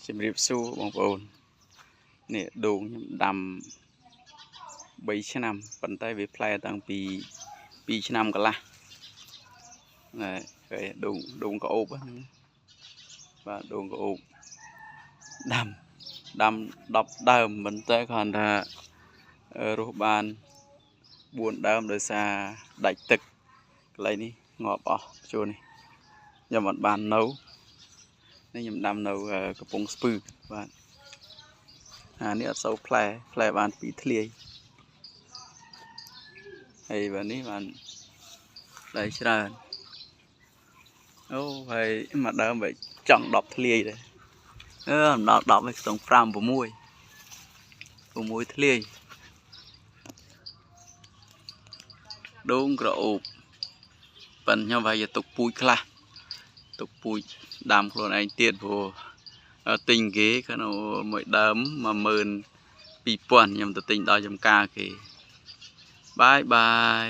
chìm riệp su bóng bồn nè đồn đầm 3 ឆ្នាំ ប៉ុន្តែវាផ្លែតាំងពី 2 ឆ្នាំកន្លះណែគេដូងក្អូបហ្នឹងបាទដូងក្អូបដាំ10 ដើមប៉ុន្តែគ្រាន់ថារស់បាន 4 ដើមដោយសារដាច់ទឹកកន្លែងនេះងាប់អស់ជួននេះខ្ញុំអត់បាននៅនេះខ្ញុំដាំនៅកំពង់ស្ពឺបាទនេះអត់សូវផ្លែបាន 2 ធ្លាយហើយបាទនេះបានផ្លែច្រើនអូហើយមួយដើមបែបចង់ 10 ធ្លាយដែរមិនដល់ 10 ទេខ្ទង់ 5 6 ធ្លាយដូងក្រអូបប៉ិនខ្ញុំវាយទុកពូជខ្លះទុកពូជដាំខ្លួនឯងទៀតព្រោះទិញគេក្នុងមួយដើម 12000 ខ្ញុំទៅទិញដល់ចំការគេបាយ